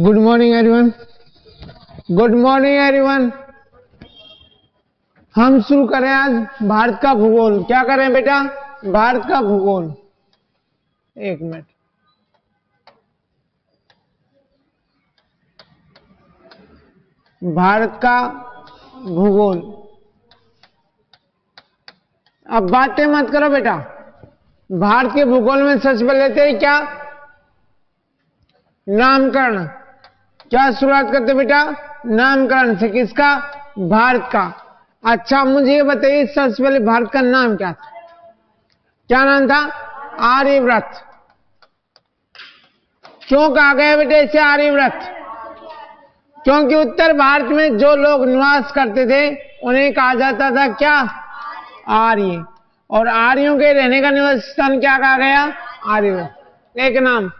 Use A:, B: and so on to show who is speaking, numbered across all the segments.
A: Good morning everyone. Good morning everyone. हम शुरू करें आज भारत का भूगोल। क्या करें बेटा? भारत का भूगोल। एक मिनट। भारत का भूगोल। अब बातें मत करो बेटा। भारत के भूगोल में सबसे पहले लेते हैं क्या? नामकरण। क्या शुरुआत करते बेटा? नामकरण से। किसका? भारत का। अच्छा मुझे ये बताइए, सबसे पहले भारत का नाम क्या था? क्या नाम था? आर्यव्रत। क्यों कहा गया बेटे इसे आर्यव्रत? क्योंकि उत्तर भारत में जो लोग निवास करते थे उन्हें कहा जाता था क्या? आर्य। और आर्यों के रहने का निवास स्थान क्या कहा गया? आर्यव्रत। एक नाम।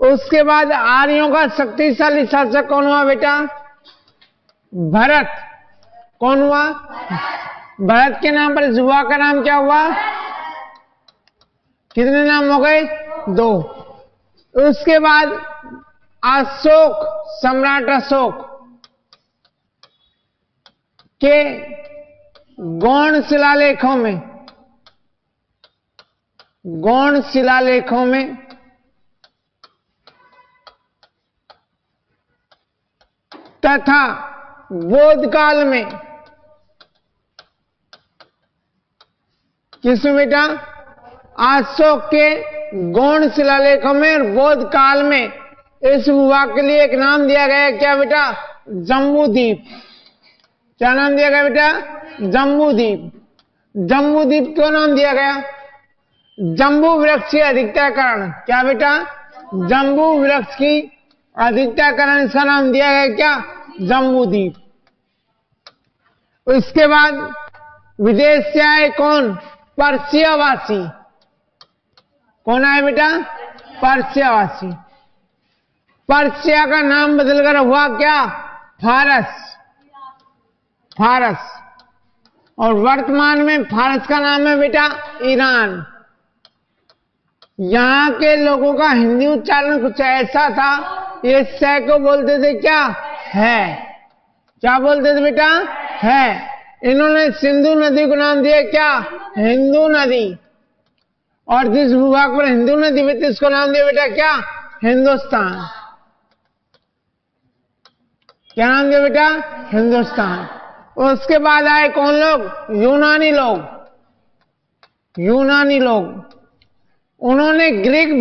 A: उसके बाद आर्यों का शक्तिशाली शासक कौन हुआ बेटा? भरत। कौन हुआ? भरत के नाम पर इस युवा का नाम क्या हुआ? कितने नाम हो गए? 2। उसके बाद अशोक, सम्राट अशोक के गौड़ शिलालेखों में तथा बौद्ध काल में, किसमें बेटा? अशोक के गौड़ शिलालेखों में और बौद्ध काल में इस भूभाग के लिए एक नाम दिया गया। क्या बेटा? जम्बूद्वीप। क्या नाम दिया गया बेटा? जम्बूद्वीप। जम्बूद्वीप क्यों नाम दिया गया? जम्बू वृक्ष की अधिकताकरण। क्या बेटा? जम्बू वृक्ष की अधिकताकरण, इसका नाम दिया गया क्या? जम्बूद्वीप। उसके बाद विदेश से आए कौन? पर्शियावासी। कौन आए बेटा? पर्शियावासी। पर्शिया का नाम बदलकर हुआ क्या? फारस। फारस। और वर्तमान में फारस का नाम है बेटा ईरान। यहां के लोगों का हिंदी उच्चारण कुछ ऐसा था, ये स को बोलते थे क्या? है। क्या बोलते थे बेटा? है। इन्होंने सिंधु नदी को नाम दिया क्या? हिंदू नदी। और जिस भूभाग पर हिंदू नदी बहती है उसको नाम दिया बेटा क्या? हिंदुस्तान। क्या नाम दिया बेटा? हिंदुस्तान। उसके बाद आए कौन लोग? यूनानी लोग। यूनानी लोग। उन्होंने ग्रीक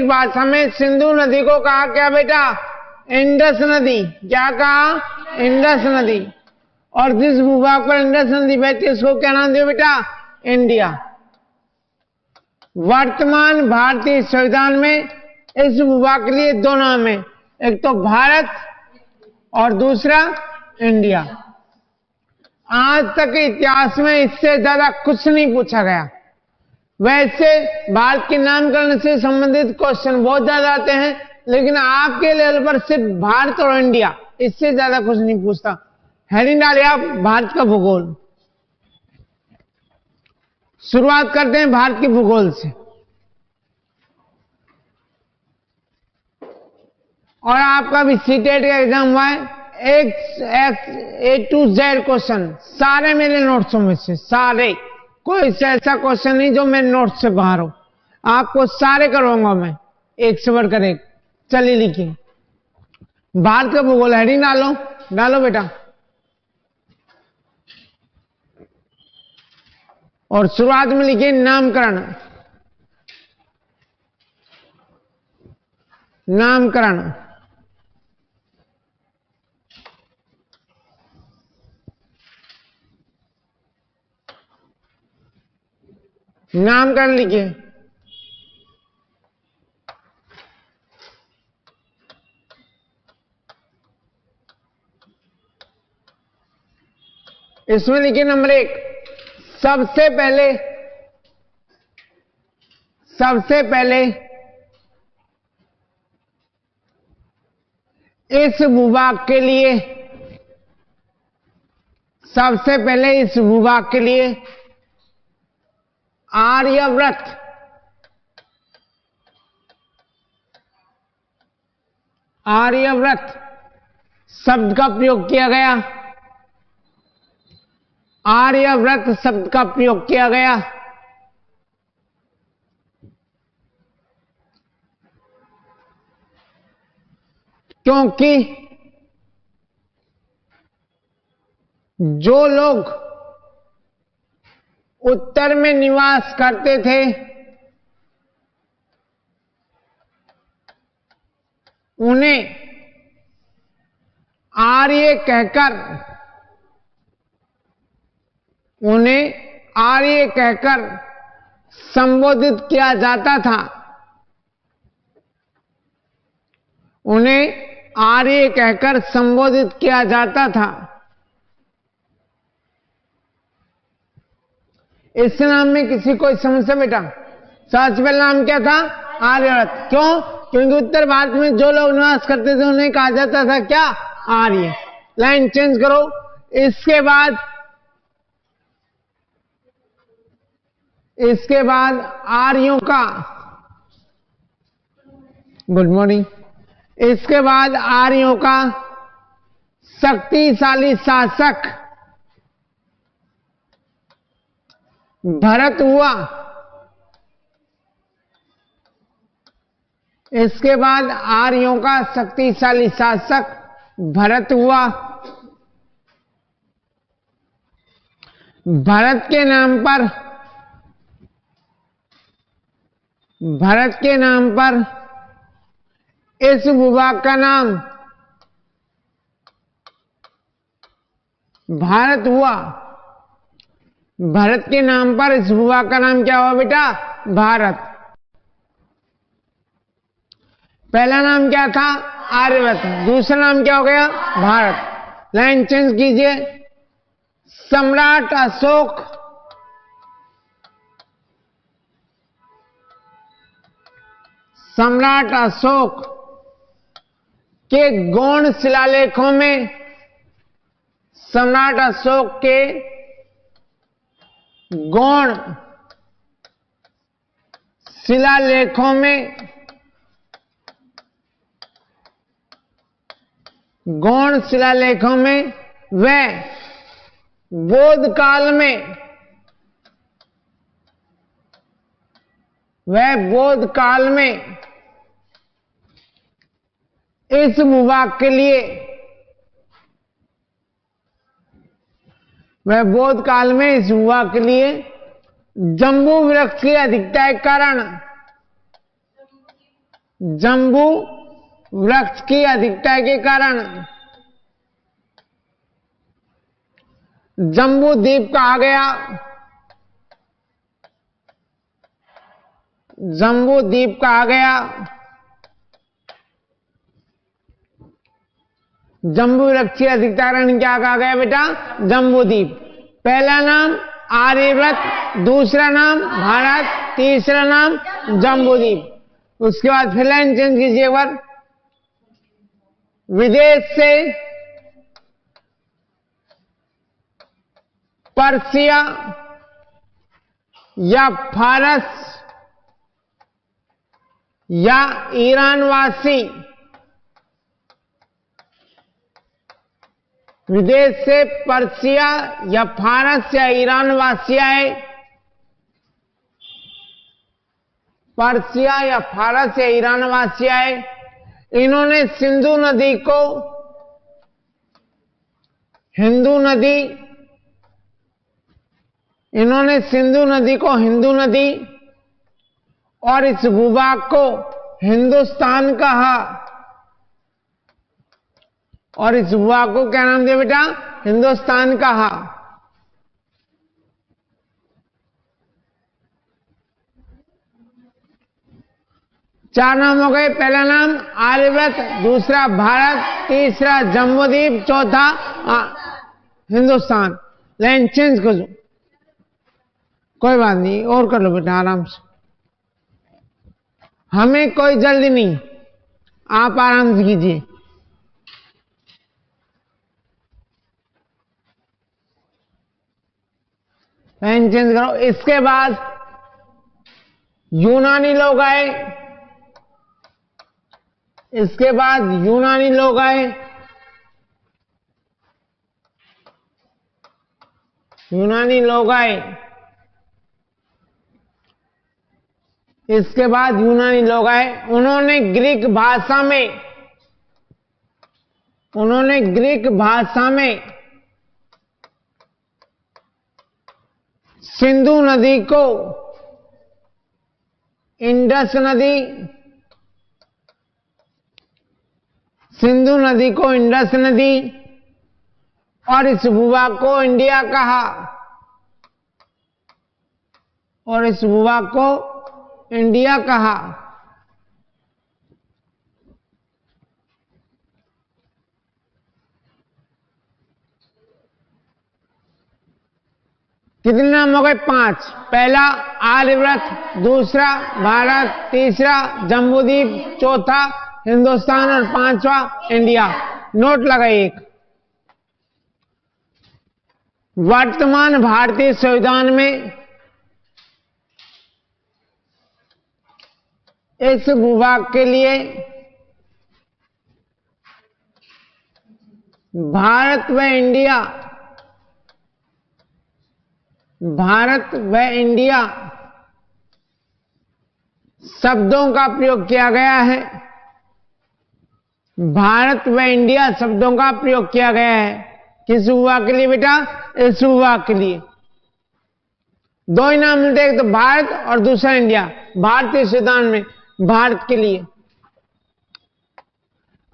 A: भाषा में सिंधु नदी को कहा क्या बेटा? इंडस नदी। क्या कहा? इंडस नदी। और जिस भूभाग पर इंडस नदी बहती है उसको क्या नाम दिया बेटा? इंडिया। वर्तमान भारतीय संविधान में इस भूभाग के लिए 2 नाम है, एक तो भारत और दूसरा इंडिया। आज तक इतिहास में इससे ज्यादा कुछ नहीं पूछा गया। वैसे भारत के नामकरण से संबंधित क्वेश्चन बहुत ज्यादा आते हैं, लेकिन आपके लेवल पर सिर्फ भारत और इंडिया, इससे ज्यादा कुछ नहीं पूछता। हेडिंग डालिए आप भारत का भूगोल। शुरुआत करते हैं भारत के भूगोल से। और आपका भी सीटेट का एग्जाम हुआ है। A to Z क्वेश्चन सारे मेरे नोट्सों में से, सारे। कोई ऐसा क्वेश्चन नहीं जो मेरे नोट्स से बाहर हो। आपको सारे करवाऊंगा मैं, एक से बढ़कर एक। चलिए लिखिए भारत का भूगोल। हेडिंग डालो, डालो बेटा। और शुरुआत में लिखिए नामकरण। नामकरण। नामकरण लिखिए। इसमें लिखिए नंबर 1, सबसे पहले इस भूभाग के लिए, सबसे पहले इस भूभाग के लिए आर्यव्रत आर्यव्रत शब्द का प्रयोग किया गया? आर्यव्रत शब्द का प्रयोग किया गया। क्योंकि जो लोग उत्तर में निवास करते थे उन्हें आर्य कहकर संबोधित किया जाता था। उन्हें आर्य कहकर संबोधित किया जाता था। इस नाम में किसी कोई समस्या बेटा? सबसे पहला नाम क्या था? आर्यव्रत। क्यों? क्योंकि उत्तर भारत में जो लोग निवास करते थे उन्हें कहा जाता था क्या? आर्य। लाइन चेंज करो। इसके बाद आर्यों का, गुड मॉर्निंग, इसके बाद आर्यों का शक्तिशाली शासक भरत हुआ। इसके बाद आर्यों का शक्तिशाली शासक भरत हुआ। भरत के नाम पर इस भूभाग का नाम भारत हुआ। भरत के नाम पर इस भूभाग का नाम क्या हुआ बेटा? भारत। पहला नाम क्या था? आर्यव्रत। दूसरा नाम क्या हो गया? भारत। लाइन चेंज कीजिए। सम्राट अशोक के गौण शिलालेखों में, सम्राट अशोक के गौण शिलालेखों में वह बौद्ध काल में इस भूभाग के लिए, जम्बू वृक्ष की अधिकता के कारण, जम्बू वृक्ष की अधिकता के कारण जम्बू द्वीप कहा गया। जम्बू द्वीप कहा गया। जम्बू वृक्ष की अधिकता के कारण क्या कहा गया बेटा? जम्बू द्वीप। पहला नाम आर्यव्रत, दूसरा नाम भारत, तीसरा नाम जम्बू द्वीप। उसके बाद फिर लाइन चेंज कीजिए एक बार। विदेश से पर्सिया या फारस या ईरानवासी, विदेश से पर्सिया या फारस या ईरानवासी आए। पर्सिया या फारस या ईरानवासी आए। इन्होंने सिंधु नदी को हिंदू नदी और इस भूभाग को हिंदुस्तान कहा। और इस भूभाग को क्या नाम दिया बेटा? हिंदुस्तान कहा। चार नाम हो गए। पहला नाम आर्यव्रत, दूसरा भारत, तीसरा जम्बूद्वीप, चौथा हिंदुस्तान। लाइन चेंज कर दो, कोई बात नहीं, और कर लो बेटा आराम से, हमें कोई जल्दी नहीं, आप आराम से कीजिए। लाइन चेंज करो। इसके बाद यूनानी लोग आए। इसके बाद यूनानी लोग आए, यूनानी लोग आए, इसके बाद यूनानी लोग आए। उन्होंने ग्रीक भाषा में, उन्होंने ग्रीक भाषा में सिंधु नदी को इंडस नदी, सिंधु नदी को इंडस नदी और इस भूभाग को इंडिया कहा, और इस भूभाग को इंडिया कहा। कितने नाम हो गए? 5। पहला आर्यव्रत, दूसरा भारत, तीसरा जम्बूद्वीप, चौथा हिंदुस्तान और 5वां इंडिया। नोट लगाइए। वर्तमान भारतीय संविधान में इस भूभाग के लिए भारत व इंडिया, भारत व इंडिया शब्दों का प्रयोग किया गया है। भारत व इंडिया शब्दों का प्रयोग किया गया है। किस भूभाग के लिए बेटा? इस भूभाग के लिए। दो ही नाम मिलते हैं, एक तो भारत और दूसरा इंडिया। भारतीय संविधान में भारत के लिए।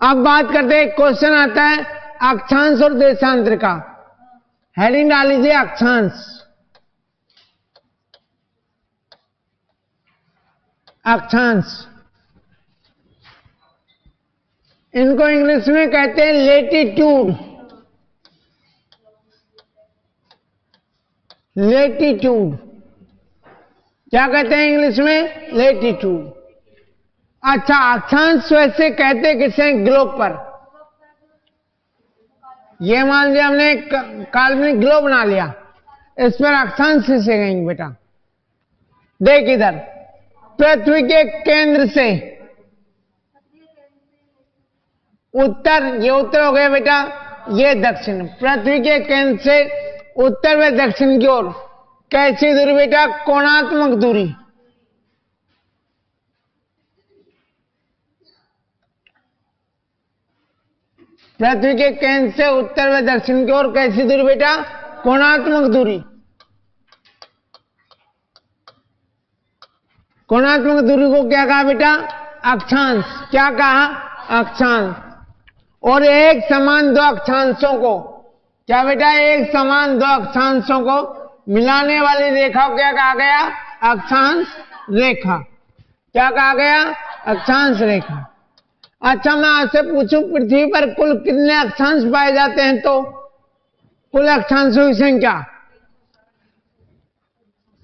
A: अब बात करते हैं, क्वेश्चन आता है अक्षांश और देशांतर का। हेडिंग डाल लीजिए अक्षांश, अक्षांश। इनको इंग्लिश में कहते हैं लेटीट्यूड, लेटीट्यूड। क्या कहते हैं इंग्लिश में? लेटीट्यूड। अच्छा, अक्षांश वैसे कहते किसे? ग्लोब पर। ये मान लिया हमने काल्पनिक ग्लोब बना लिया, इस पर अक्षांश किसे कहेंगे बेटा? देख इधर, पृथ्वी के केंद्र से उत्तर, ये उत्तर हो गया बेटा, ये दक्षिण। पृथ्वी के केंद्र से उत्तर व दक्षिण की ओर कैसी दूरी बेटा? कोणात्मक दूरी। पृथ्वी के केंद्र से उत्तर व दक्षिण की ओर कैसी दूरी बेटा? कोणात्मक दूरी। कोणात्मक दूरी को क्या कहा बेटा? अक्षांश। क्या कहा? अक्षांश। और एक समान दो अक्षांशों को, क्या बेटा? एक समान दो अक्षांशों को मिलाने वाली रेखा को क्या कहा गया? अक्षांश रेखा। क्या कहा गया? अक्षांश रेखा। अच्छा, मैं आपसे पूछूं, पृथ्वी पर कुल कितने अक्षांश पाए जाते हैं? तो कुल अक्षांशों की संख्या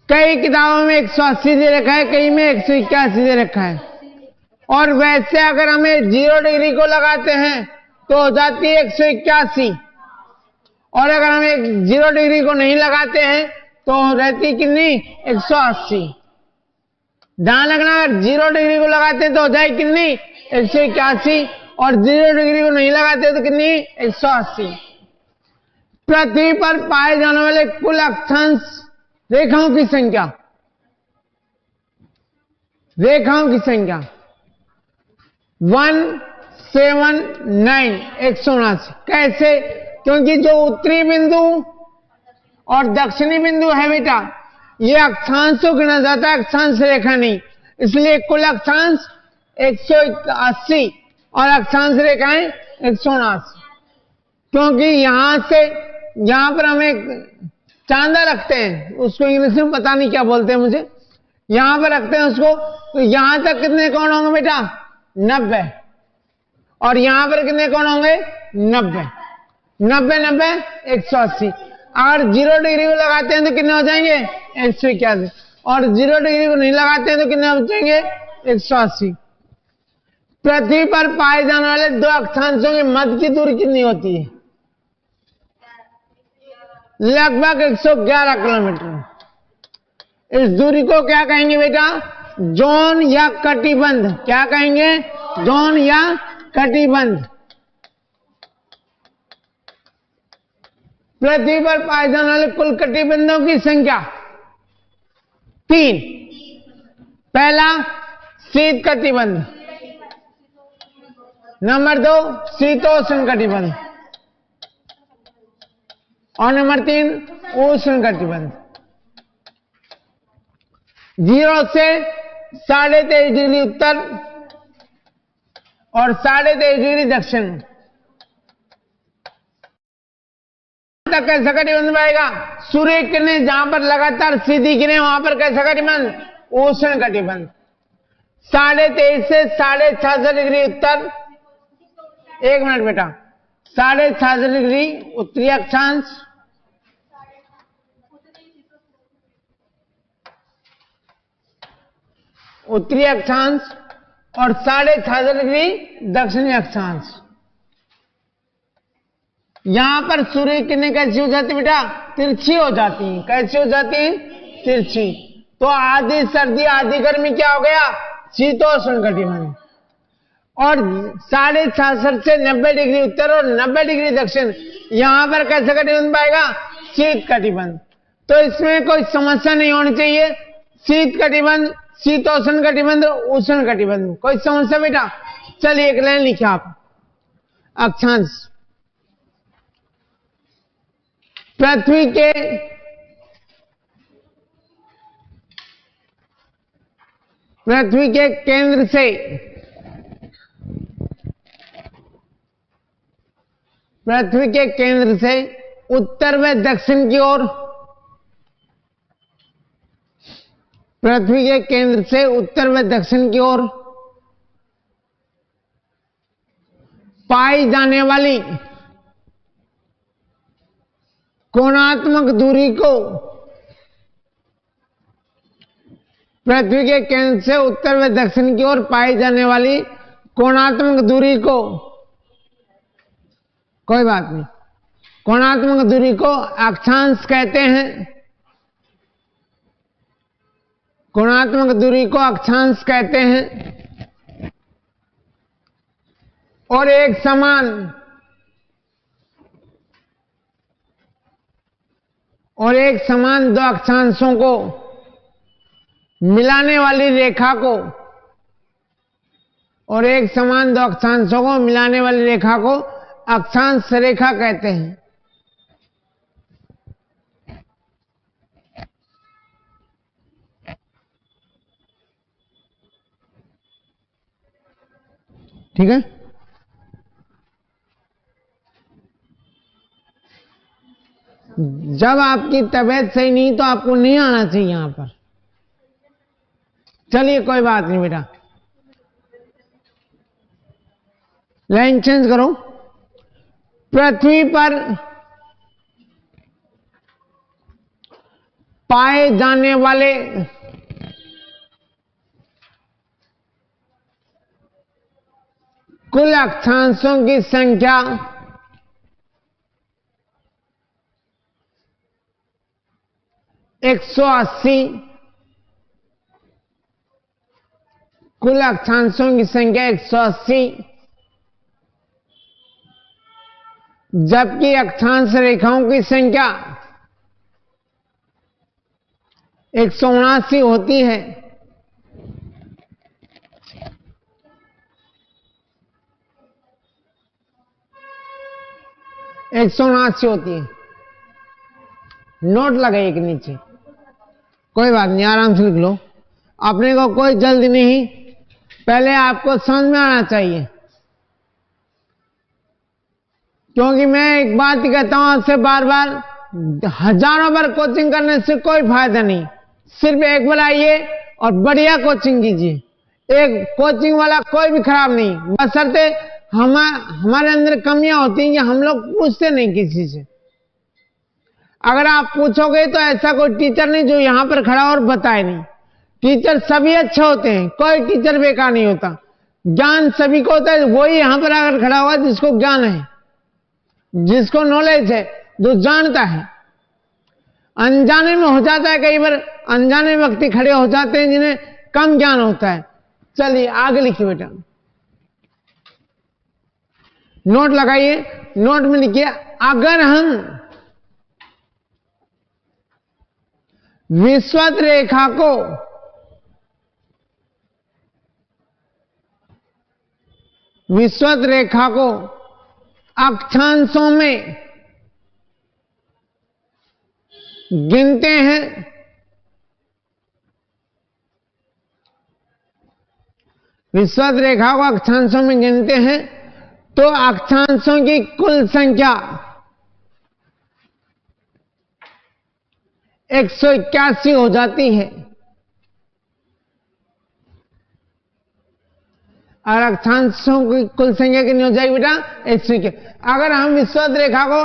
A: कई किताबों में 180 दे रखा है, कई में 181 दे रखा है। और वैसे अगर हमें 0 डिग्री को लगाते हैं तो हो जाती है 181, और अगर हम 0 डिग्री को नहीं लगाते हैं तो रहती कितनी? 180। ध्यान रखना, अगर 0 डिग्री को लगाते हैं तो हो जाए कितनी? 181, और 0 डिग्री को नहीं लगाते तो कितनी? 180। पृथ्वी पर पाए जाने वाले कुल अक्षांश रेखाओं की संख्या, रेखाओं की संख्या 179, 179। कैसे? क्योंकि जो उत्तरी बिंदु और दक्षिणी बिंदु है बेटा, ये अक्षांशों गिना जाता है, अक्षांश रेखा नहीं। इसलिए कुल अक्षांश 180 और अक्षांश रेखाएं 179। क्योंकि यहां से यहां पर हमें चांदा रखते हैं, उसको इंग्लिश में पता नहीं क्या बोलते हैं मुझे, यहां पर रखते हैं उसको, तो यहां तक कितने कोण होंगे बेटा? 90। और यहां पर कितने कोण होंगे? 90। 90 90 180। अगर 0 डिग्री को लगाते हैं तो कितने हो जाएंगे? 181। और 0 डिग्री को नहीं लगाते हैं तो कितने हो जाएंगे? 180। पृथ्वी पर पाए जाने वाले दो अक्षांशों के मध्य की दूरी कितनी होती है? लगभग 111 किलोमीटर। इस दूरी को क्या कहेंगे बेटा? जोन या कटिबंध। क्या कहेंगे? जोन या कटिबंध। पृथ्वी पर पाए जाने वाले कुल कटिबंधों की संख्या 3। पहला शीत कटिबंध, नंबर 2 शीतोष्ण कटिबंध और नंबर 3 उष्ण कटिबंध। 0 से 23.5 डिग्री उत्तर और 23.5 डिग्री दक्षिण तक कैसा कटिबंध पाएगा? सूर्य किरणें जहां पर लगातार सीधी गिरे वहां पर कैसा कटिबंध? उष्ण कटिबंध। 23.5 से 66.5 डिग्री उत्तर, 1 मिनट बेटा, 66.5 डिग्री उत्तरी अक्षांश, उत्तरी अक्षांश और 66.5 डिग्री दक्षिणी अक्षांश। यहां पर सूर्य किरणें कैसी हो जाती बेटा? तिरछी हो जाती हैं। कैसी हो जाती हैं? तिरछी। तो आधी सर्दी आधी गर्मी क्या हो गया? शीतोष्ण कटिबंध। और 66.5 से 90 डिग्री उत्तर और 90 डिग्री दक्षिण, यहां पर कैसा कटिबंध पाएगा? शीत कटिबंध। तो इसमें कोई समस्या नहीं होनी चाहिए। शीत कटिबंध, शीतोष्ण कटिबंध, उष्ण कटिबंध, कोई समस्या बेटा? चलिए एक लाइन लिखिए आप। अक्षांश पृथ्वी के केंद्र से उत्तर व दक्षिण की ओर, पृथ्वी के केंद्र से उत्तर व दक्षिण की ओर पाई जाने वाली कोणात्मक दूरी को, पृथ्वी के केंद्र से उत्तर व दक्षिण की ओर पाई जाने वाली कोणात्मक दूरी को, कोई बात नहीं, कोणात्मक दूरी को अक्षांश कहते हैं। कोणात्मक दूरी को अक्षांश कहते हैं। और एक समान दो अक्षांशों को मिलाने वाली रेखा को, और एक समान दो अक्षांशों को मिलाने वाली रेखा को अक्षांश रेखा कहते हैं। ठीक है। जब आपकी तबीयत सही नहीं तो आपको नहीं आना चाहिए यहां पर। चलिए कोई बात नहीं बेटा, लाइन चेंज करो। पृथ्वी पर पाए जाने वाले कुल अक्षांशों की संख्या 180, कुल अक्षांशों की संख्या 180, जबकि अक्षांश रेखाओं की संख्या 179 होती है। होती है। नोट लगाइए के नीचे, कोई बात नहीं, आराम से लिख लो। अपने को कोई जल्दी नहीं, पहले आपको समझ में आना चाहिए। क्योंकि मैं एक बात ही कहता हूं आपसे बार बार, हजारों बार कोचिंग करने से कोई फायदा नहीं। सिर्फ एक बार आइए और बढ़िया कोचिंग कीजिए। एक कोचिंग वाला कोई भी खराब नहीं, बशर्ते हमारे अंदर कमियां होती हैं कि हम लोग पूछते नहीं किसी से। अगर आप पूछोगे तो ऐसा कोई टीचर नहीं जो यहां पर खड़ा और बताए नहीं। टीचर सभी अच्छे होते हैं, कोई टीचर बेकार नहीं होता। ज्ञान सभी को होता है, वही यहां पर आकर खड़ा हुआ जिसको ज्ञान है, जिसको नॉलेज है, जो जानता है। अनजाने में हो जाता है, कई बार अनजाने व्यक्ति खड़े हो जाते हैं जिन्हें कम ज्ञान होता है। चलिए आगे लिखिए बेटा। नोट लगाइए, नोट में लिखिए, अगर हम विषुवत रेखा को अक्षांशों में गिनते हैं, विषुवत रेखा को अक्षांशों में गिनते हैं, तो अक्षांशों की कुल संख्या 181 हो जाती है। और अक्षांशों की कुल संख्या कितनी हो जाएगी बेटा? 181। अगर हम विषुवत रेखा को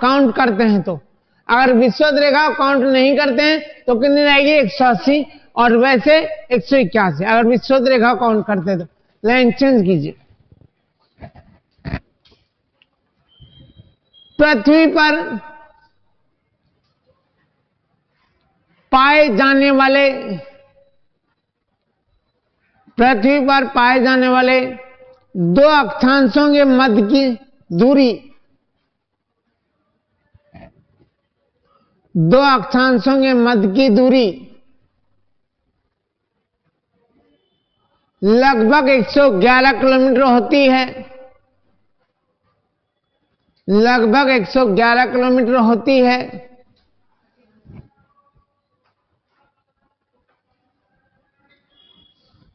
A: काउंट करते हैं तो, अगर विषुवत रेखा को काउंट नहीं करते हैं तो कितनी रहेगी? 180, और वैसे 181 अगर विषुवत रेखा को काउंट करते हैं तो। लाइन चेंज कीजिए। पृथ्वी पर पाए जाने वाले दो अक्षांशों के मध्य की दूरी, लगभग 111 किलोमीटर होती है। लगभग 111 किलोमीटर होती है।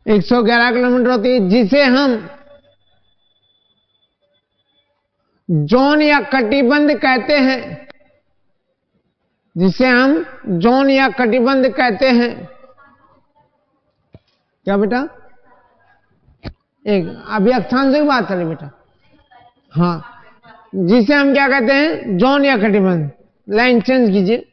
A: जिसे हम जोन या कटिबंध कहते हैं। क्या बेटा? एक अभी अक्षांश की बात चली बेटा। हाँ, जिसे हम क्या कहते हैं? जोन या कटिबंध। लाइन चेंज कीजिए।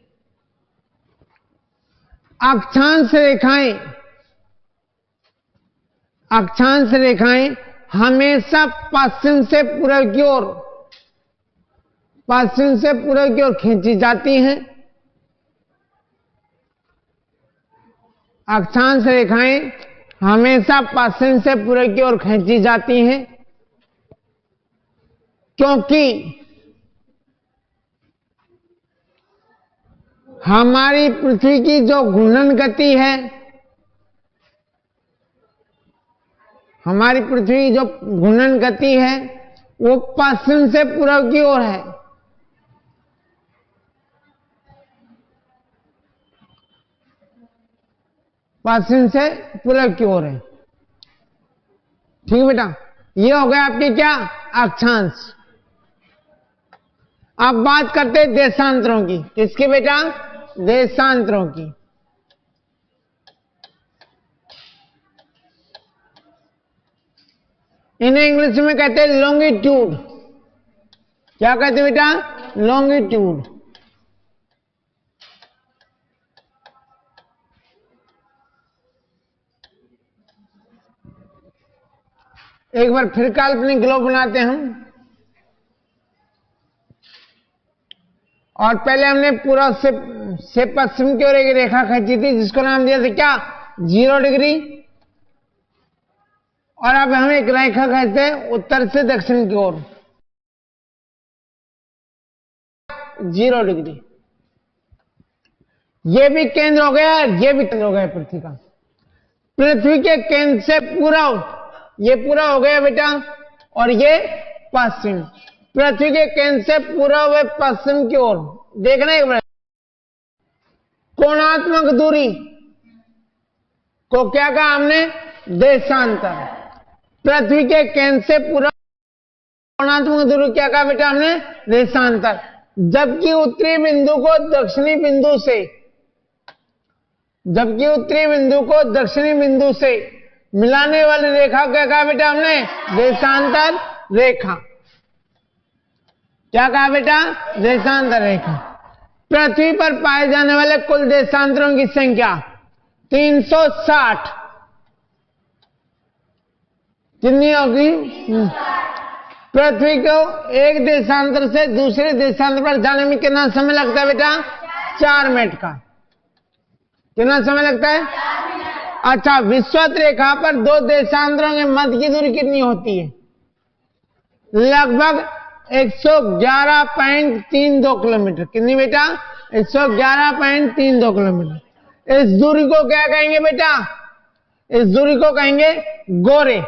A: अक्षांश रेखाएं हमेशा पश्चिम से पूर्व की ओर खींची जाती हैं। अक्षांश रेखाएं हमेशा पश्चिम से पूर्व की ओर खींची जाती हैं, क्योंकि हमारी पृथ्वी की जो घूर्णन गति है, वो पश्चिम से पूर्व की ओर है। ठीक है बेटा, ये हो गया आपके क्या? अक्षांश। अब बात करते हैं देशांतरों की। किसकी बेटा? देशांतरों की। इन्हें इंग्लिश में कहते हैं लॉन्गिट्यूड। क्या कहते हैं बेटा? लॉन्गिट्यूड। एक बार फिर काल्पनिक ग्लोब बनाते हैं हम। और पहले हमने पूरा से पश्चिम की ओर एक रेखा खींची थी, जिसको नाम दिया था क्या? 0 डिग्री। और अब हम एक रेखा खींचते हैं उत्तर से दक्षिण की ओर, 0 डिग्री। ये भी केंद्र हो गया, ये भी केंद्र हो गया पृथ्वी का। पृथ्वी के केंद्र से पूर्व, ये पूरा हो गया बेटा, और ये पश्चिम। पृथ्वी के केंद्र से पूर्व व पश्चिम की ओर देखना एक बार। कोणात्मक दूरी को क्या कहा हमने? देशांतर। पृथ्वी के केंद्र से पूर्व कोणात्मक दूरी क्या कहा बेटा हमने? देशांतर। जबकि उत्तरी बिंदु को दक्षिणी बिंदु से मिलाने वाली रेखा क्या कहा बेटा हमने? देशांतर रेखा। क्या कहा बेटा? देशांतर रेखा। पृथ्वी पर पाए जाने वाले कुल देशांतरों की संख्या 360। कितनी होगी? पृथ्वी को एक देशांतर से दूसरे देशांतर पर जाने में कितना समय लगता है बेटा? 4 मिनट का। कितना समय लगता है? अच्छा, विषुवत रेखा पर दो देशांतरों के मध्य की दूरी कितनी होती है? लगभग 111.32 किलोमीटर। कितनी बेटा? 111.32 किलोमीटर। इस दूरी को क्या कहेंगे बेटा? इस दूरी को कहेंगे गोरे।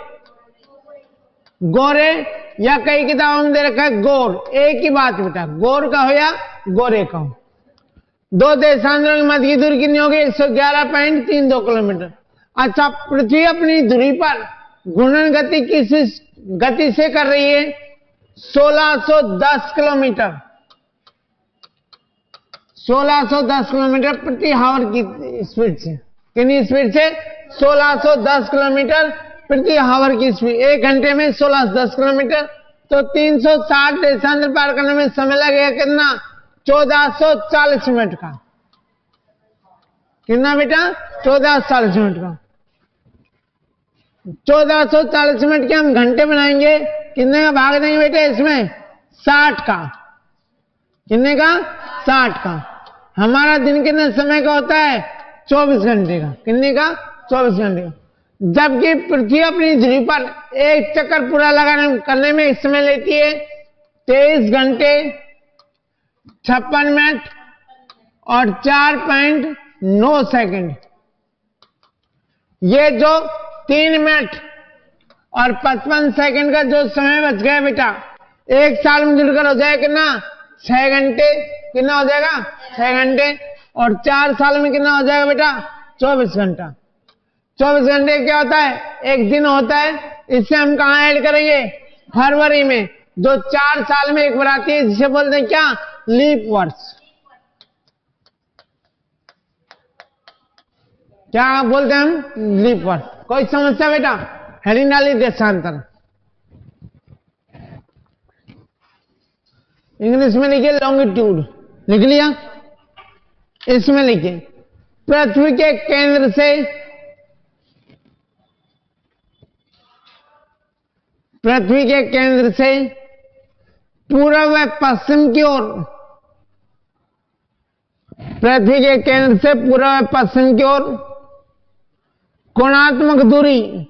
A: गोरे या कई किताबों में दे रखा है गोर। एक ही बात बेटा, गोर का हो या गोरे का हो। दो देशांतरों के मध्य की दूरी कितनी होगी? 111.32 किलोमीटर। अच्छा, पृथ्वी अपनी धुरी पर घूर्णन गति किस गति से कर रही है? 1610 किलोमीटर। 1610 किलोमीटर प्रति हावर की स्पीड से। कितनी स्पीड से? 1610 किलोमीटर प्रति हावर की स्पीड। 1 घंटे में 1610 किलोमीटर, तो 360 देशांतर पार करने में समय लगेगा कितना? 1440 मिनट का। कितना बेटा? 1440 मिनट का। 1440 मिनट के हम घंटे बनाएंगे, कितने का भाग देंगे बेटे इसमें? 60 का। कितने का? 60 का। हमारा दिन कितने समय का होता है? 24 घंटे का। कितने का? 24 घंटे का। जबकि पृथ्वी अपनी धुरी पर एक चक्कर पूरा लगाने करने में समय लेती है 23 घंटे 56 मिनट और 4.9 सेकंड। ये जो 3 मिनट और 55 सेकंड का जो समय बच गया बेटा, एक साल में जुड़कर हो जाएगा कितना? 6 घंटे। कितना हो जाएगा? 6 घंटे। और 4 साल में कितना हो जाएगा बेटा? 24 घंटा। 24 घंटे क्या होता है? एक दिन होता है। इससे हम कहां ऐड करेंगे? फरवरी में, जो 4 साल में एक बार आती है, जिसे बोलते हैं क्या? लीप वर्ष। क्या बोलते हैं हम? लीप वर्ष। कोई समस्या बेटा? हेडिंग डाली देशांतर। इंग्लिश में लिखिए लॉन्गिट्यूड। लिख लिया? इसमें लिखिए पृथ्वी के केंद्र से पूर्व व पश्चिम की ओर, पृथ्वी के केंद्र से पूर्व व पश्चिम की ओर कोणात्मक दूरी,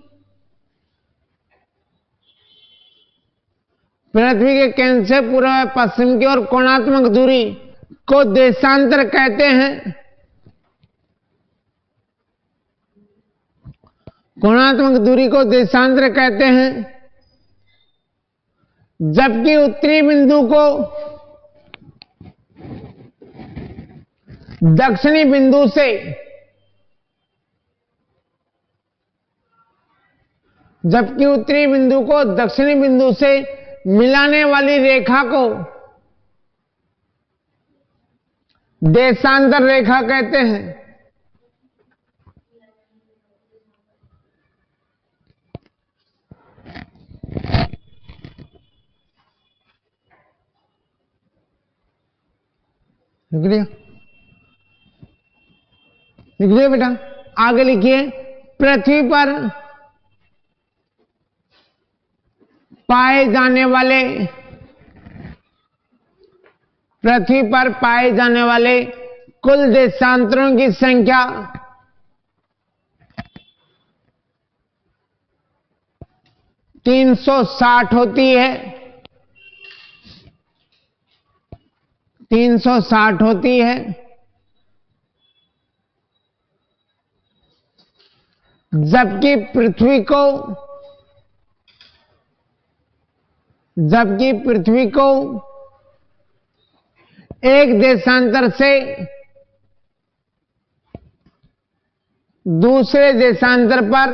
A: पृथ्वी के केंद्र से पूर्व व पश्चिम की ओर कोणात्मक दूरी को देशांतर कहते हैं। कोणात्मक दूरी को देशांतर कहते हैं। जबकि उत्तरी बिंदु को दक्षिणी बिंदु से, जबकि उत्तरी बिंदु को दक्षिणी बिंदु से मिलाने वाली रेखा को देशांतर रेखा कहते हैं। लिख लिया? लिख लिया बेटा? आगे लिखिए पृथ्वी पर पाए जाने वाले कुल देशांतरों की संख्या 360 होती है। 360 होती है। जबकि पृथ्वी को एक देशांतर से दूसरे देशांतर पर,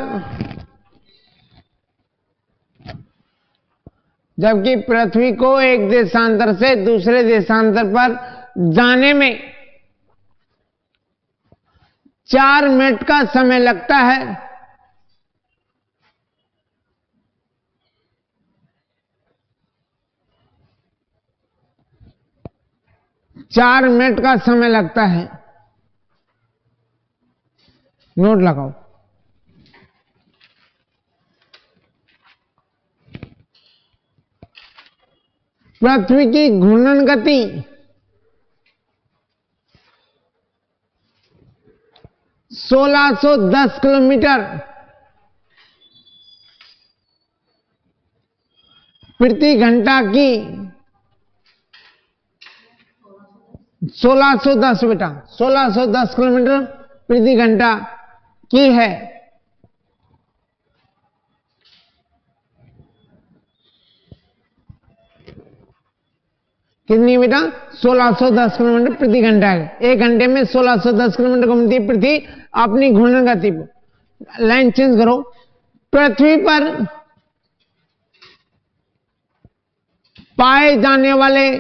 A: जबकि पृथ्वी को एक देशांतर से दूसरे देशांतर पर जाने में 4 मिनट का समय लगता है। 4 मिनट का समय लगता है। नोट लगाओ। पृथ्वी की घूर्णन गति 1610 किलोमीटर प्रति घंटा की 1610 बेटा, 1610 किलोमीटर प्रति घंटा की है। कितनी बेटा? 1610 किलोमीटर प्रति घंटा है। एक घंटे में 1610 किलोमीटर घूमती है पृथ्वी अपनी घूर्णन गति पर। लाइन चेंज करो। पृथ्वी पर पाए जाने वाले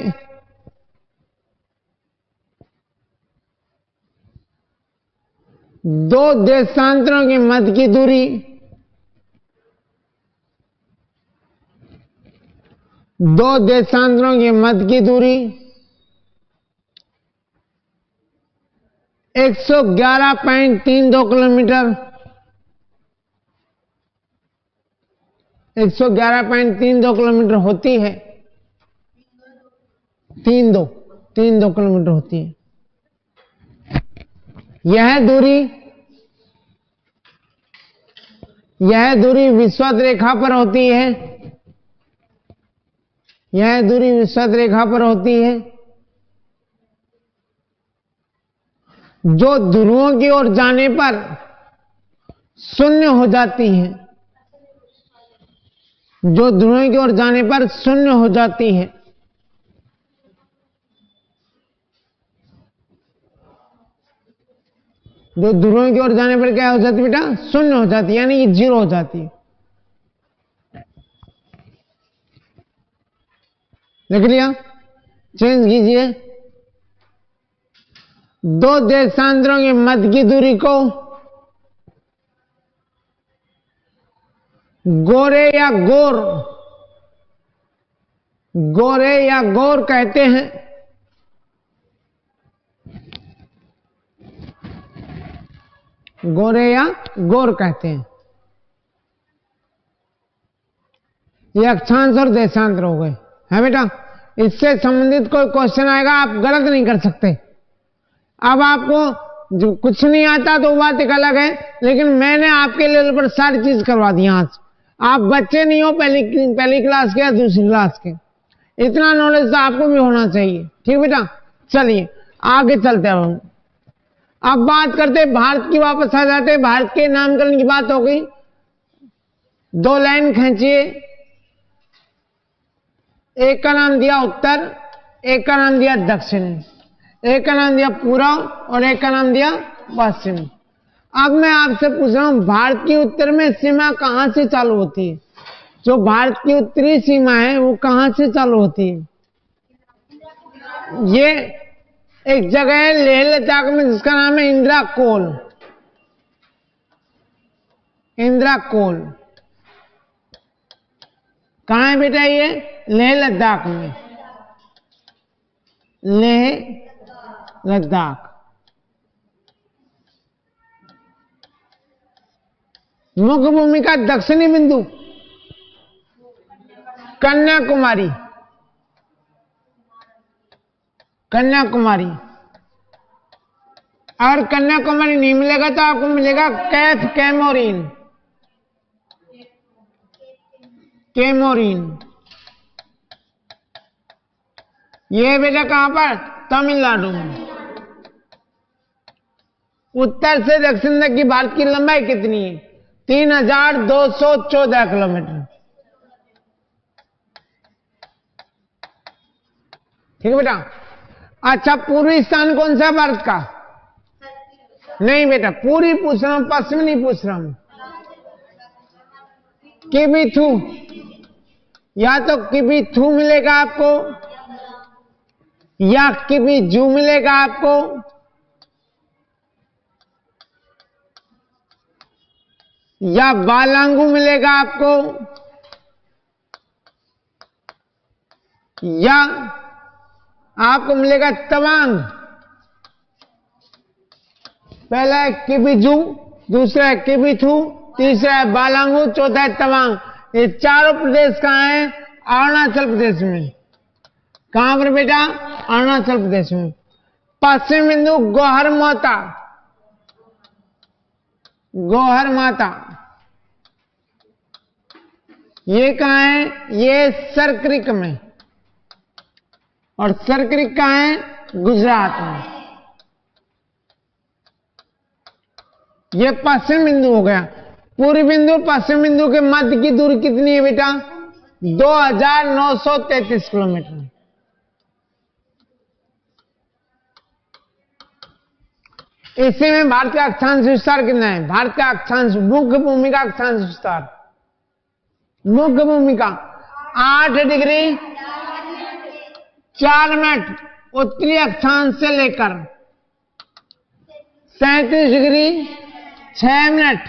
A: दो देशांतरों के मध्य की दूरी 111.32 किलोमीटर, 111.32 किलोमीटर होती है। 32 किलोमीटर होती है। यह दूरी विषुवत रेखा पर होती है। यह दूरी विषुवत रेखा पर होती है, जो ध्रुवों की ओर जाने पर शून्य हो जाती है। जो ध्रुवों की ओर जाने पर शून्य हो जाती है। जो ध्रुवों की ओर जाने पर क्या हो जाती है बेटा? शून्य हो जाती है, यानी कि 0 हो जाती है। लिख लिया? चेंज कीजिए। दो देशांतरों के मध्य की दूरी को गोरे या गोर कहते हैं। गोरे या गोर कहते हैं। ये अक्षांश और देशांतर हो गए है बेटा। इससे संबंधित कोई क्वेश्चन आएगा आप गलत नहीं कर सकते। अब आपको जो कुछ नहीं आता तो बात एक अलग है, लेकिन मैंने आपके लेवल पर सारी चीज करवा दी। आज आप बच्चे नहीं हो पहली क्लास के या दूसरी क्लास के, इतना नॉलेज तो आपको भी होना चाहिए। ठीक बेटा, चलिए आगे चलते हैं। हम अब बात करते भारत की, वापस आ जाते। भारत के नामकरण की बात हो गई। 2 लाइन खींचिए। एक का नाम दिया उत्तर, एक का नाम दिया दक्षिण, एक का नाम दिया पूर्व और एक का नाम दिया पश्चिम। अब मैं आपसे पूछ रहा हूं, भारत की उत्तर में सीमा कहां से चालू होती है? जो भारत की उत्तरी सीमा है वो कहां से चालू होती है? ये एक जगह है लेह लद्दाख में जिसका नाम है इंदिरा कोल। इंदिरा कोल कहां है बेटा? ये लेह लद्दाख में। लेह लद्दाख। मुख्य भूमि का दक्षिणी बिंदु कन्याकुमारी। कन्याकुमारी। अगर कन्याकुमारी नहीं मिलेगा तो आपको मिलेगा कैफ कैमोरीन। कैमोरीन ये बेटा कहां पर? तमिलनाडु में। उत्तर से दक्षिण तक की भारत की लंबाई कितनी है? 3214 किलोमीटर। ठीक है बेटा। अच्छा, पूर्वी स्थान कौन सा भारत का? नहीं बेटा, पूरी पूछ रहा हूं, पश्चिम नहीं पूछ रहा हूं। किबिथु, या तो किबिथु मिलेगा आपको या किबिजू मिलेगा आपको, या बालांगू मिलेगा आपको, या आपको मिलेगा तवांग। पहला है किबिजू, दूसरा है किबिथु, तीसरा है बालांगू, चौथा है तवांग। ये चारों प्रदेश कहां है? अरुणाचल प्रदेश में। कहां पर बेटा? अरुणाचल प्रदेश में। पश्चिम बिंदु गोहर माता। गोहर माता ये कहाँ है? ये सरक्रिक में, और सरक्रिक कहाँ है? गुजरात में। ये पश्चिम बिंदु हो गया। पूर्वी बिंदु पश्चिम बिंदु के मध्य की दूरी कितनी है बेटा? 2933 किलोमीटर। इसी में भारत का अक्षांश विस्तार कितना है? भारत का अक्षांश, मुख्य भूमि का अक्षांश विस्तार, मुख्य भूमि का 8 डिग्री 4 मिनट उत्तरी अक्षांश से लेकर 37 डिग्री 6 मिनट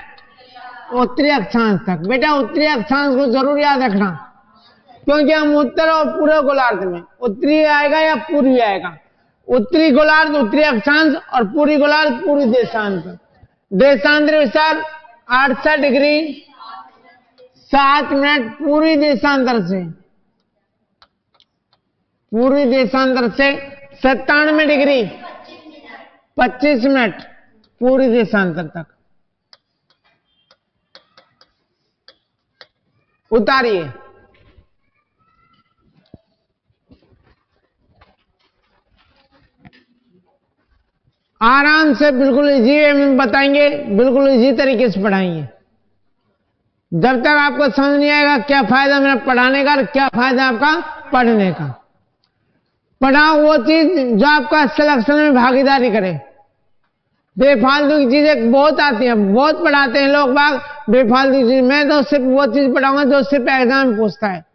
A: उत्तरी अक्षांश तक। बेटा उत्तरी अक्षांश को जरूर याद रखना, क्योंकि हम उत्तर और पूर्व गोलार्ध में उत्तरी आएगा या पूर्वी आएगा। उत्तरी गोलार्ध उत्तरी अक्षांश और पूर्वी गोलार्ध पूर्वी देशांत। देशांतर विस्तार 68 डिग्री 7 मिनट पूर्वी देशांतर से, पूर्वी देशांतर से 97 डिग्री 25 मिनट पूर्वी देशांतर तक। उतारिए। आराम से, बिल्कुल इजी वे में बताएंगे, बिल्कुल इजी तरीके से पढ़ाएंगे। जब तक आपको समझ नहीं आएगा क्या फायदा मेरा पढ़ाने का और क्या फायदा आपका पढ़ने का। पढ़ाओ वो चीज जो आपका सिलेक्शन में भागीदारी करे। बेफालतू की चीजें बहुत आती हैं, बहुत पढ़ाते हैं लोग बाग बेफालतू की चीज। मैं तो सिर्फ वो चीज पढ़ाऊंगा जो सिर्फ एग्जाम में पूछता है।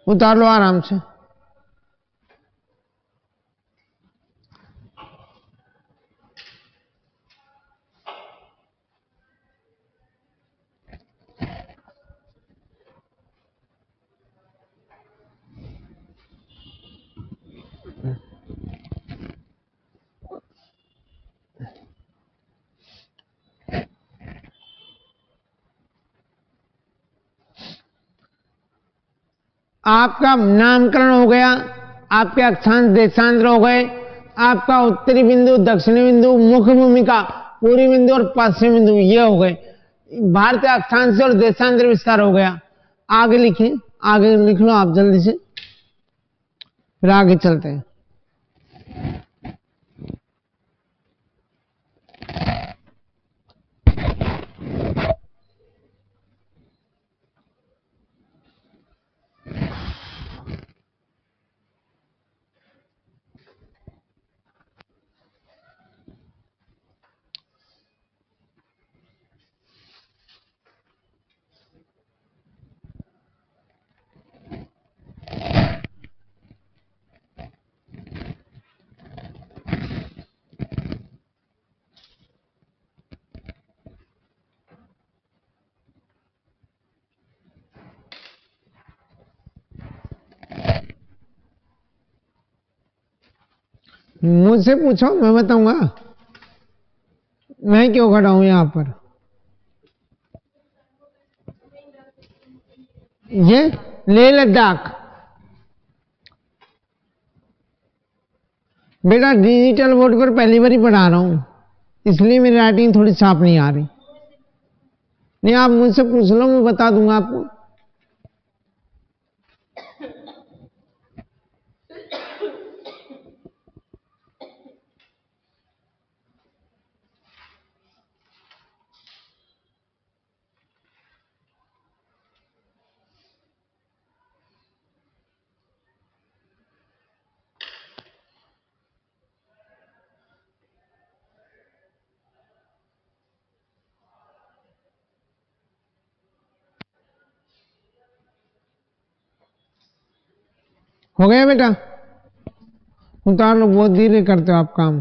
A: उतार लो आराम से। आपका नामकरण हो गया, आपके अक्षांश देशांतर हो गए, आपका उत्तरी बिंदु, दक्षिणी बिंदु, मुख्य भूमिका, पूर्वी बिंदु और पश्चिमी बिंदु ये हो गए। भारत का अक्षांश और देशांतर विस्तार हो गया। आगे लिखिए, आगे लिख लो आप जल्दी से, फिर आगे चलते हैं। मुझसे पूछो, मैं बताऊंगा। मैं क्यों खड़ा हूं यहां पर? ये लेह लद्दाख। बेटा डिजिटल बोर्ड पर पहली बार ही पढ़ा रहा हूं, इसलिए मेरी राइटिंग थोड़ी साफ नहीं आ रही। नहीं आप मुझसे पूछ लो, मैं बता दूंगा आपको। हो गया बेटा? उतार लो, बहुत धीरे करते हो आप काम।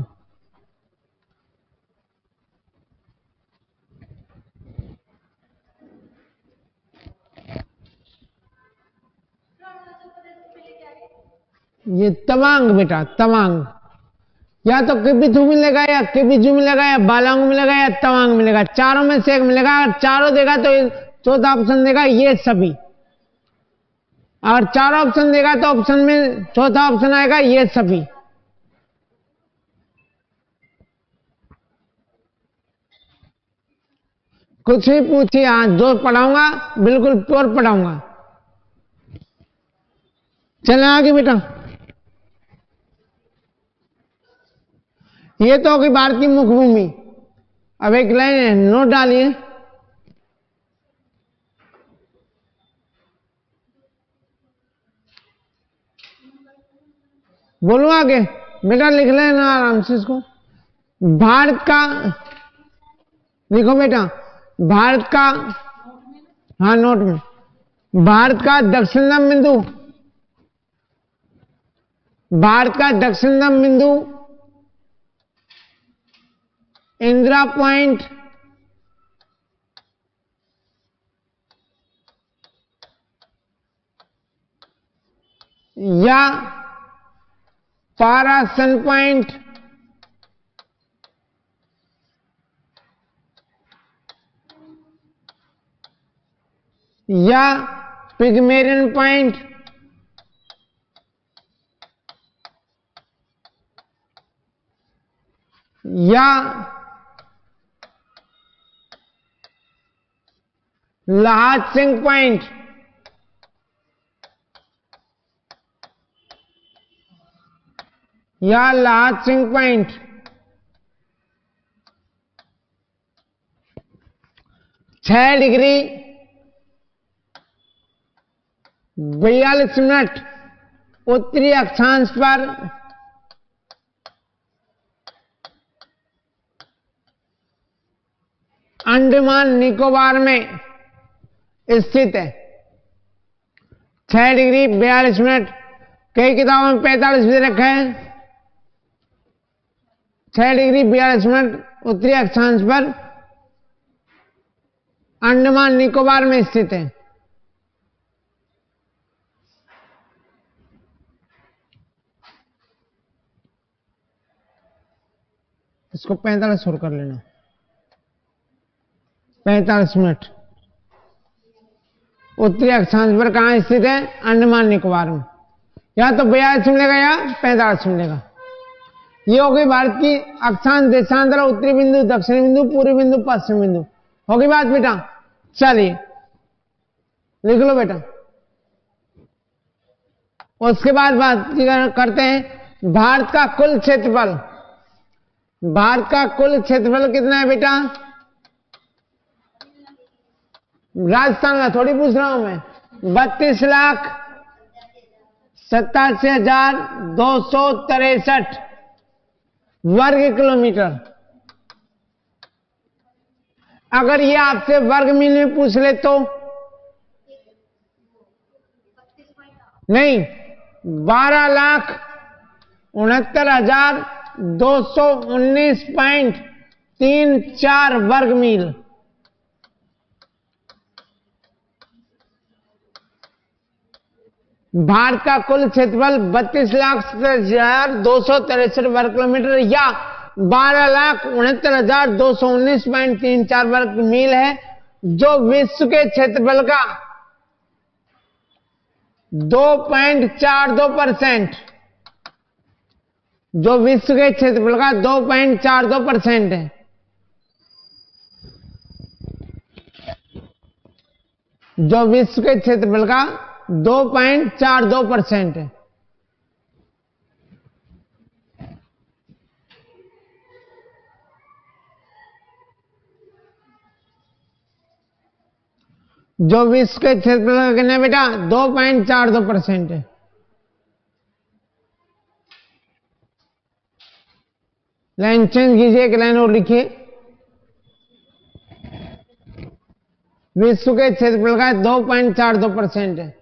A: ये तवांग बेटा, तवांग। या तो किबिथु मिलेगा, या किबिजू मिलेगा, या बालांग मिलेगा, या तवांग मिलेगा। चारों में से एक मिलेगा। अगर चारों देगा तो चौथा ऑप्शन देगा ये सभी। और चार ऑप्शन देगा तो ऑप्शन में चौथा ऑप्शन आएगा ये सभी। कुछ भी पूछिए, आज जो पढ़ाऊंगा बिल्कुल प्योर पढ़ाऊंगा। चले आगे बेटा। ये तो होगी भारत की मुख्य भूमि। अब एक लाइन नोट डालिए। बोलू आगे बेटा, लिख लेना आराम से इसको। भारत का, लिखो बेटा, भारत का, हाँ नोट में, भारत का दक्षिणतम बिंदु, भारत का दक्षिणतम बिंदु इंदिरा पॉइंट या पारासन पॉइंट या पिग्मेरियन पॉइंट या लाहट सिंह पॉइंट या लाहट सिंह पॉइंट 6 डिग्री 42 मिनट उत्तरी अक्षांश पर अंडमान निकोबार में स्थित है। 6 डिग्री 42 मिनट, कई किताबों में 45 भी रखा है। 6 डिग्री 42 मिनट उत्तरी अक्षांश पर अंडमान निकोबार में स्थित है। इसको 45 और कर लेना, 45 मिनट उत्तरी अक्षांश पर कहां स्थित है? अंडमान निकोबार में। या तो 42 मिलेगा या 45 मिलेगा। ये हो गई भारत की अक्षांश देशांतर, उत्तरी बिंदु, दक्षिणी बिंदु, पूर्वी बिंदु, पश्चिमी बिंदु। होगी बात बेटा? चलिए लिख लो बेटा। उसके बाद बात करते हैं भारत का कुल क्षेत्रफल। भारत का कुल क्षेत्रफल कितना है बेटा? राजस्थान का थोड़ी पूछ रहा हूं मैं। 32,87,263 वर्ग किलोमीटर। अगर ये आपसे वर्ग मील में पूछ ले तो नहीं, 12,69,219.34 वर्ग मील। भारत का कुल क्षेत्रफल 32,67,263 वर्ग किलोमीटर या 12,69,219.34 वर्ग मील है, जो विश्व के क्षेत्रफल का 2.42%, जो विश्व के क्षेत्रफल का 2.42% है। जो विश्व के क्षेत्रफल का 2.42% है। जो विश्व के क्षेत्रफल का कितना है बेटा? 2.42% है। लाइन चेंज कीजिए, एक लाइन और लिखिए। विश्व के क्षेत्रफल का 2.42% है।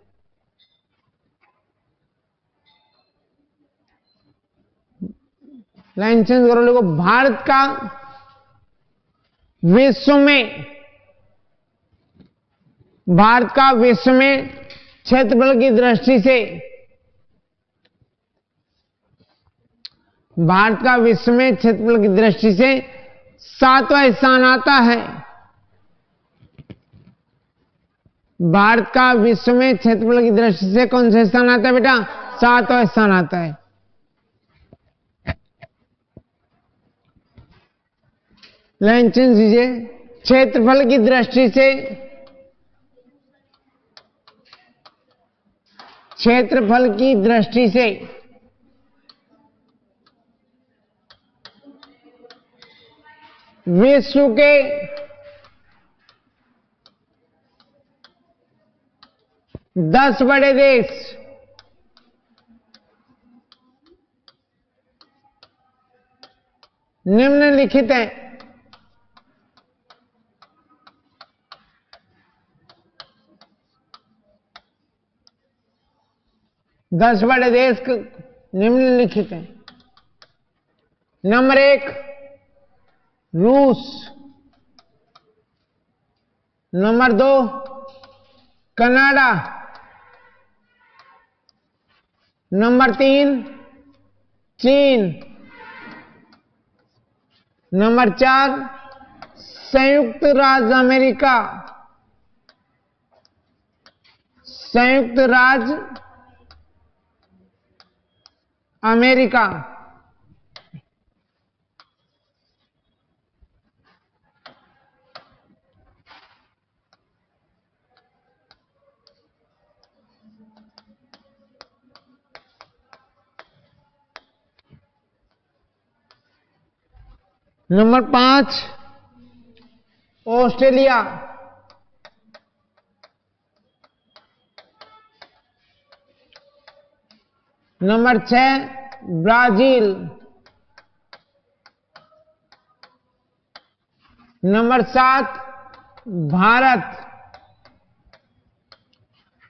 A: लाइन चेंज करो, लिखो भारत का विश्व में, भारत का विश्व में क्षेत्रफल की दृष्टि से, भारत का विश्व में क्षेत्रफल की दृष्टि से 7वां स्थान आता है। भारत का विश्व में क्षेत्रफल की दृष्टि से कौन सा स्थान आता है बेटा? 7वां स्थान आता है। लाइन चेंज कीजिए, क्षेत्रफल की दृष्टि से विश्व के 10 बड़े देश निम्नलिखित हैं। दस बड़े देश निम्नलिखित हैं। नंबर 1 रूस, नंबर 2 कनाडा, नंबर 3 चीन, नंबर 4 संयुक्त राज्य अमेरिका, संयुक्त राज्य America, number 5 Australia, number 6 Brazil, number 7 Bharat,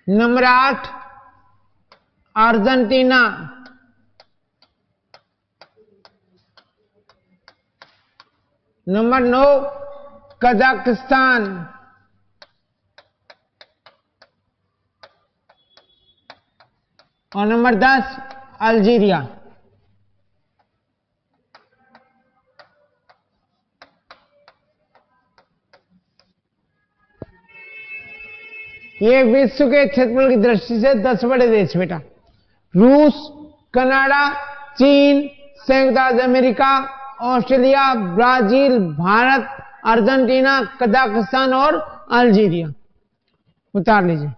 A: number 8 Argentina, number 9 Kazakhstan, और नंबर 10 अल्जीरिया। ये विश्व के क्षेत्रफल की दृष्टि से 10 बड़े देश बेटा। रूस, कनाडा, चीन, संयुक्त राज्य America, Australia, Brazil, Bharat, Argentina, Kazakhstan और अल्जीरिया। उतार लीजिए।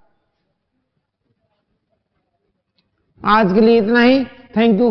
A: आज के लिए इतना ही। Thank you.